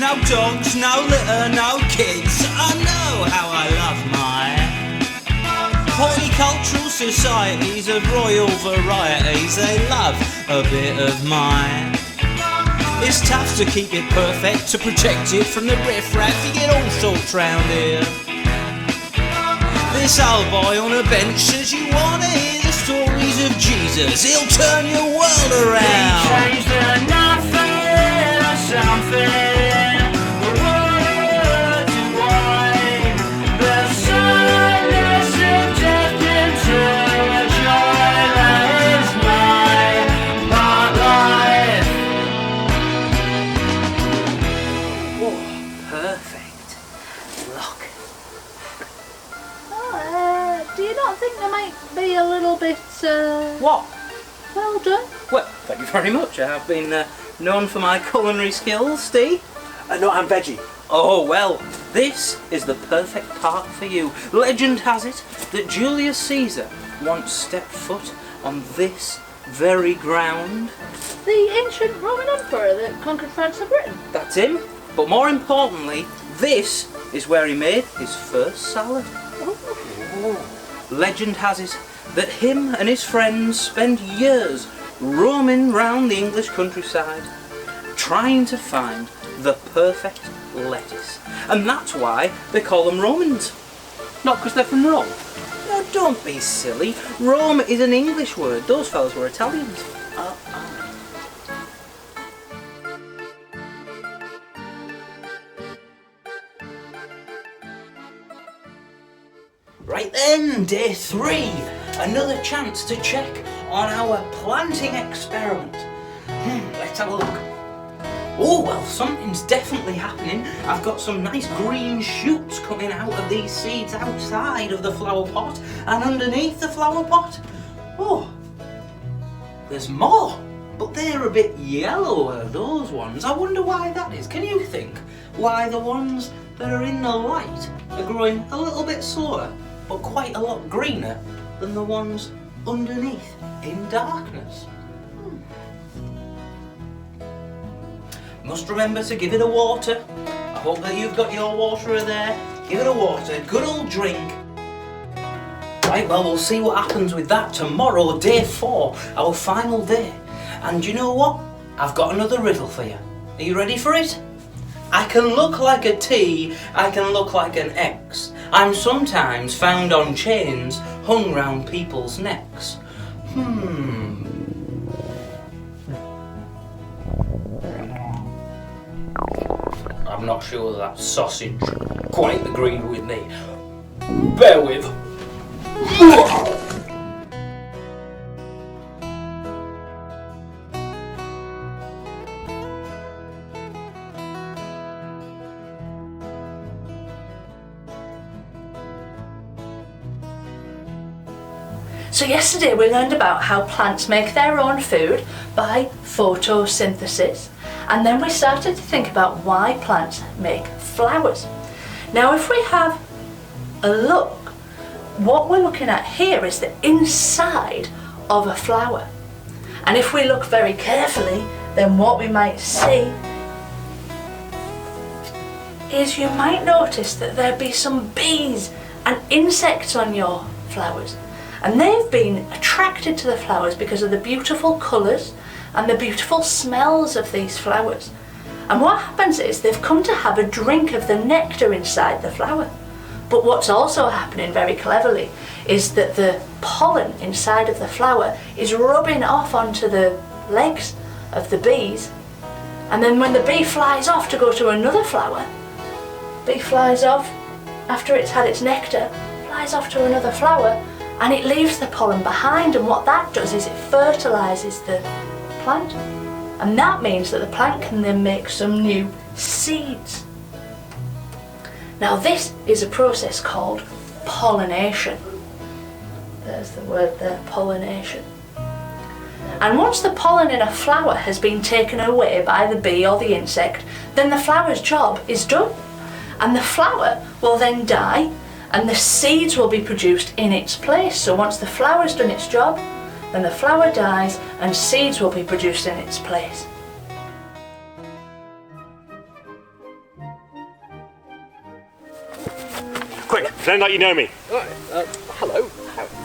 no dogs, no litter, no kids. I know how I love my horticultural societies of royal varieties. They love a bit of mine. It's tough to keep it perfect, to protect it from the riff-raff. You get all sorts round here. This old boy on a bench says you want to hear the stories of Jesus. He'll turn your world around. He changed the nothing into something, the water to wine, the sadness subjected to a joy that is mine. Parklife. Oh, perfect. Look. Do you not think they might be a little bit, What? well done? Well, thank you very much. I have been known for my culinary skills, Steve. No, I'm veggie. Oh, well, this is the perfect park for you. Legend has it that Julius Caesar once stepped foot on this very ground. The ancient Roman emperor that conquered France and Britain. That's him. But more importantly, this is where he made his first salad. Legend has it that him and his friends spent years roaming round the English countryside trying to find the perfect lettuce. And that's why they call them Romans. Not because they're from Rome. No, don't be silly. Rome is an English word. Those fellas were Italians. Right then, day 3. Another chance to check on our planting experiment. Let's have a look. Oh, well, something's definitely happening. I've got some nice green shoots coming out of these seeds outside of the flower pot and underneath the flower pot. Oh, there's more, but they're a bit yellower, those ones. I wonder why that is. Can you think why the ones that are in the light are growing a little bit slower, but quite a lot greener than the ones underneath in darkness? Must remember to give it a water. I hope that you've got your waterer there. Give it a water, good old drink. Right, well, we'll see what happens with that tomorrow, day 4, our final day. And you know what? I've got another riddle for you. Are you ready for it? I can look like a T, I can look like an X. I'm sometimes found on chains hung round people's necks. I'm not sure that sausage quite agreed with me. Bear with. So yesterday we learned about how plants make their own food by photosynthesis, and then we started to think about why plants make flowers. Now if we have a look, what we're looking at here is the inside of a flower. And if we look very carefully, then what we might see is you might notice that there'd be some bees and insects on your flowers. And they've been attracted to the flowers because of the beautiful colours and the beautiful smells of these flowers. And what happens is they've come to have a drink of the nectar inside the flower. But what's also happening very cleverly is that the pollen inside of the flower is rubbing off onto the legs of the bees. And then when the bee flies off to go to another flower, bee flies off after it's had its nectar, flies off to another flower, and it leaves the pollen behind, and what that does is it fertilises the plant. And that means that the plant can then make some new seeds. Now this is a process called pollination. There's the word there, pollination. And once the pollen in a flower has been taken away by the bee or the insect, then the flower's job is done. And the flower will then die, and the seeds will be produced in its place. So once the flower's done its job, then the flower dies and seeds will be produced in its place. quick, pretend like you know me. Right, hello.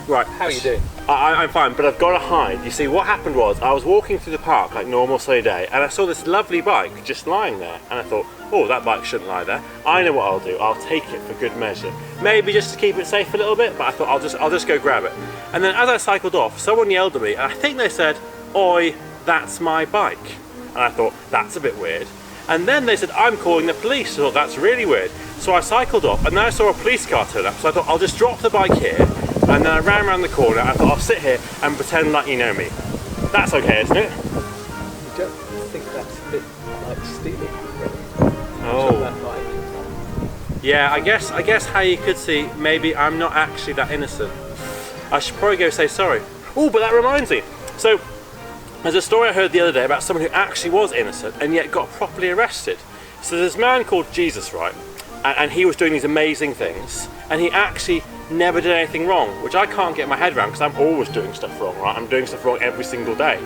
Right. How are you doing? I'm fine, but I've got to hide. You see, what happened was I was walking through the park like normal sunny day, and I saw this lovely bike just lying there, and I thought, oh, that bike shouldn't lie there. I know what I'll do. I'll take it for good measure. Maybe just to keep it safe a little bit, but I thought I'll just go grab it. And then as I cycled off, someone yelled at me, and I think they said, "Oi, that's my bike." And I thought, that's a bit weird. And then they said, "I'm calling the police." I thought, that's really weird. So I cycled off, and then I saw a police car turn up, so I thought, I'll just drop the bike here. And then I ran around the corner. I thought, I'll sit here and pretend like you know me. That's okay, isn't it? You don't think that's a bit like stealing? Oh. That bike. Yeah, I guess how you could see, maybe I'm not actually that innocent. I should probably go say sorry. Oh, but that reminds me. So, there's a story I heard the other day about someone who actually was innocent and yet got properly arrested. So there's this man called Jesus, right? And he was doing these amazing things, and he actually never did anything wrong, which I can't get my head around because I'm always doing stuff wrong, right? I'm doing stuff wrong every single day.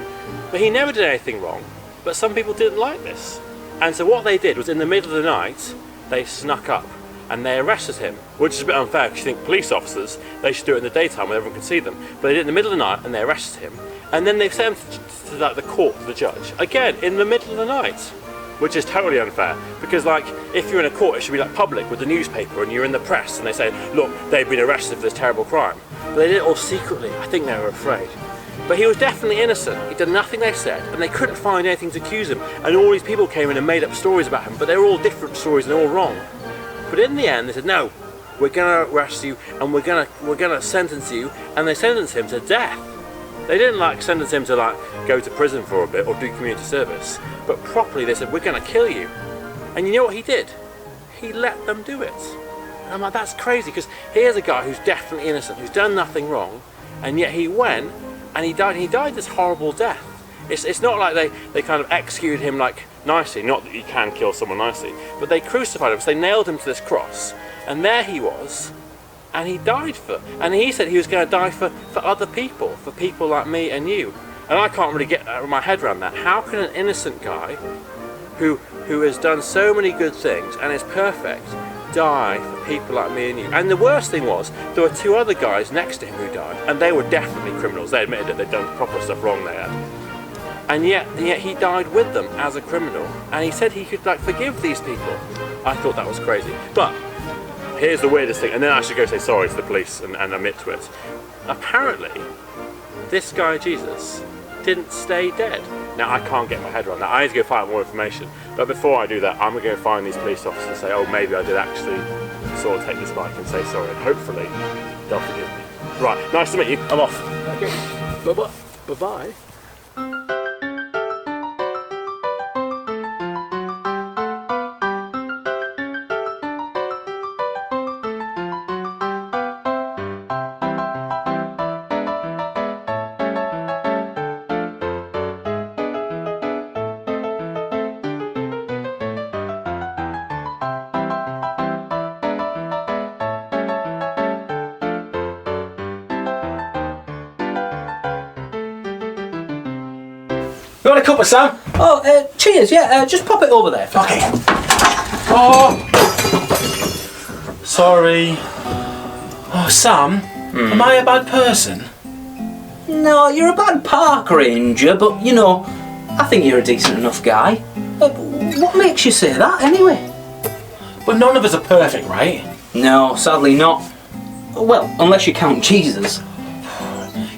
But he never did anything wrong, but some people didn't like this. And so what they did was, in the middle of the night, they snuck up and they arrested him, which is a bit unfair because you think police officers, they should do it in the daytime when everyone can see them. But they did it in the middle of the night and they arrested him. And then they sent him to the court, to the judge, again, in the middle of the night. Which is totally unfair, because like, if you're in a court, it should be like public with the newspaper and you're in the press and they say, look, they've been arrested for this terrible crime. But they did it all secretly. I think they were afraid. But he was definitely innocent. He did nothing they said, and they couldn't find anything to accuse him. And all these people came in and made up stories about him, but they were all different stories and all wrong. But in the end, they said, no, we're gonna arrest you and we're gonna sentence you, and they sentenced him to death. They didn't like sentence him to like go to prison for a bit or do community service, but properly they said, we're going to kill you. And you know what he did? He let them do it. And I'm like, that's crazy, because here's a guy who's definitely innocent, who's done nothing wrong, and yet he went and he died this horrible death. It's not like they kind of executed him like nicely, not that you can kill someone nicely, but they crucified him, so they nailed him to this cross, and there he was. And he died and he said he was going to die for other people, for people like me and you. And I can't really get my head around that. How can an innocent guy who has done so many good things and is perfect die for people like me and you? And the worst thing was, there were two other guys next to him who died, and they were definitely criminals. They admitted that they'd done proper stuff wrong they had. And yet he died with them as a criminal, and he said he could like forgive these people. I thought that was crazy. But here's the weirdest thing, and then I should go say sorry to the police and admit to it. Apparently, this guy Jesus didn't stay dead. Now I can't get my head around that. I need to go find more information. But before I do that, I'm going to go find these police officers and say, oh, maybe I did actually sort of take this bike and say sorry. And hopefully, they'll forgive me. Right, nice to meet you. I'm off. Okay. Bye-bye. Bye-bye. You want a cuppa, Sam? Oh, cheers, yeah, just pop it over there. Okay. Oh, sorry. Oh, Sam, am I a bad person? No, you're a bad park ranger, but you know, I think you're a decent enough guy. What makes you say that anyway? But none of us are perfect, right? No, sadly not. Well, unless you count Jesus.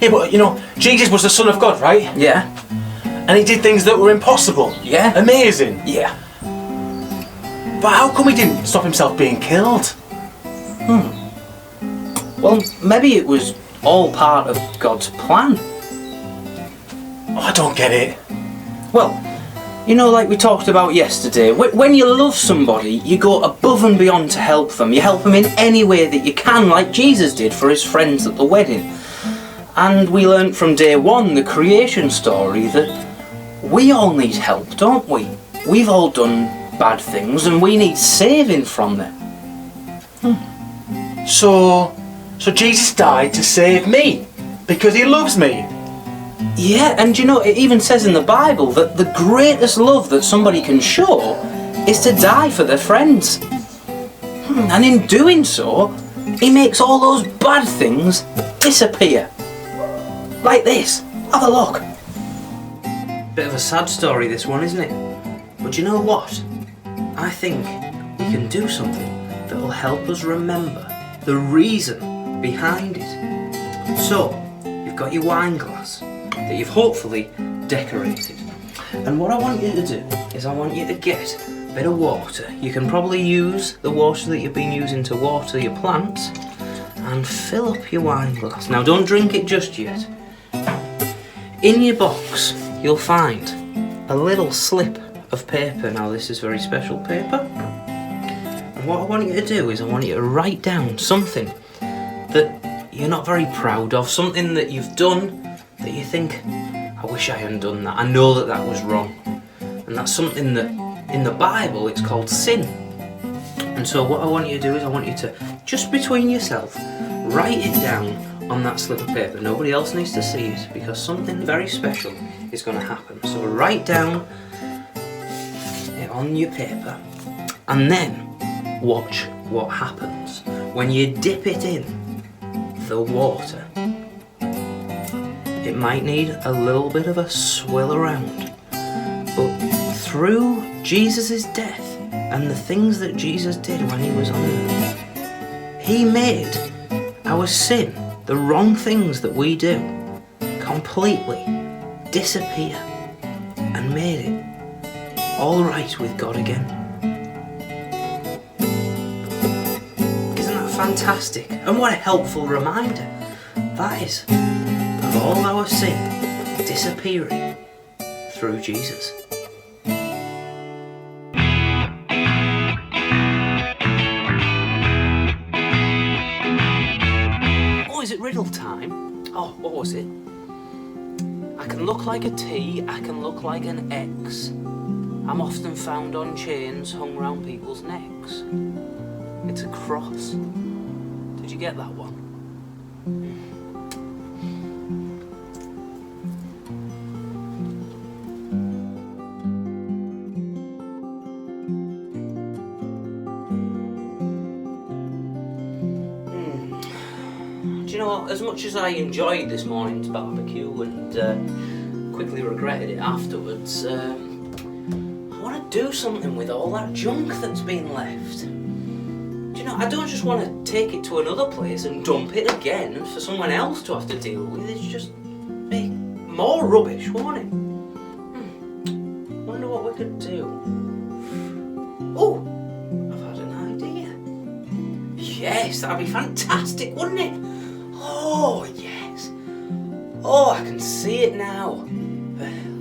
Yeah, but you know, Jesus was the Son of God, right? Yeah. And he did things that were impossible. Yeah. Amazing. Yeah. But how come he didn't stop himself being killed? Well, maybe it was all part of God's plan. Oh, I don't get it. Well, you know, like we talked about yesterday, when you love somebody, you go above and beyond to help them. You help them in any way that you can, like Jesus did for his friends at the wedding. And we learnt from day one, the creation story, that we all need help, don't we? We've all done bad things and we need saving from them. So Jesus died to save me because he loves me. Yeah, and you know, it even says in the Bible that the greatest love that somebody can show is to die for their friends. And in doing so, He makes all those bad things disappear. Like this. Have a look. Bit of a sad story, this one, isn't it? But you know what? I think we can do something that will help us remember the reason behind it. So, you've got your wine glass that you've hopefully decorated. And what I want you to do is I want you to get a bit of water. You can probably use the water that you've been using to water your plants and fill up your wine glass. Now don't drink it just yet. In your box you'll find a little slip of paper. Now this is very special paper. And what I want you to do is I want you to write down something that you're not very proud of, something that you've done that you think, I wish I hadn't done that. I know that that was wrong. And that's something that in the Bible it's called sin. And so what I want you to do is I want you to, just between yourself, write it down on that slip of paper. Nobody else needs to see it because something very special is going to happen. So write down it on your paper and then watch what happens when you dip it in the water. It might need a little bit of a swill around, but through Jesus' death and the things that Jesus did when he was on earth, he made our sin, the wrong things that we do, completely disappear and made it all right with God again. Isn't that fantastic? And what a helpful reminder that is of all our sin disappearing through Jesus. Oh, is it riddle time? Oh, what was it? I can look like a T, I can look like an X. I'm often found on chains hung round people's necks. It's a cross. Did you get that one? Do you know what? As much as I enjoyed this morning's barbecue and quickly regretted it afterwards, I want to do something with all that junk that's been left. Do you know, I don't just want to take it to another place and dump it again for someone else to have to deal with. It's just make more rubbish, won't it? Wonder what we could do. Oh, I've had an idea. Yes, that'd be fantastic, wouldn't it? Oh, yes. Oh, I can see it now.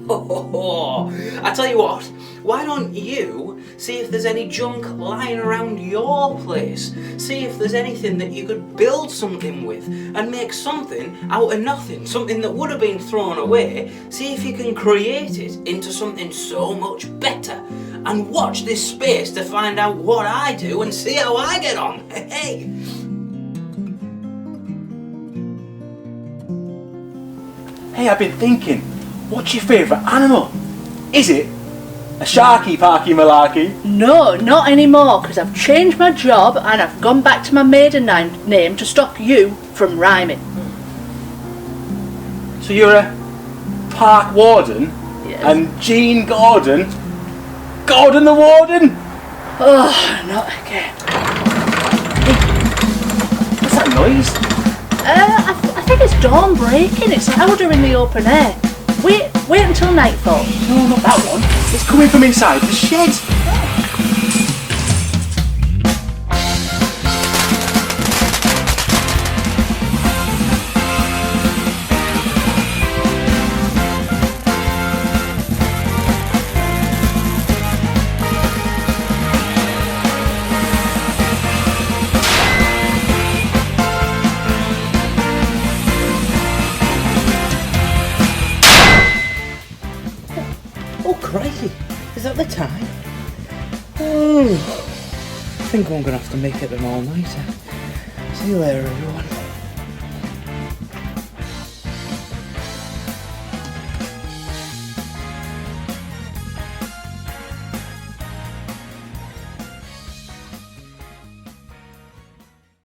Oh, I tell you what, why don't you see if there's any junk lying around your place? See if there's anything that you could build something with and make something out of nothing, something that would have been thrown away. See if you can create it into something so much better. And watch this space to find out what I do and see how I get on. Hey! Hey, I've been thinking, what's your favourite animal? Is it a sharky, Parky Malarkey? No, not anymore, because I've changed my job and I've gone back to my maiden name to stop you from rhyming. So you're a park warden? Yes. And Jean Gordon? Gordon the Warden? Oh, not again. What's that noise? I think it's dawn breaking. It's louder in the open air. Wait until nightfall. No, not that one. It's coming from inside the shed. Crikey, is that the time? Oh, I think I'm going to have to make it an all-nighter. See you later, everyone.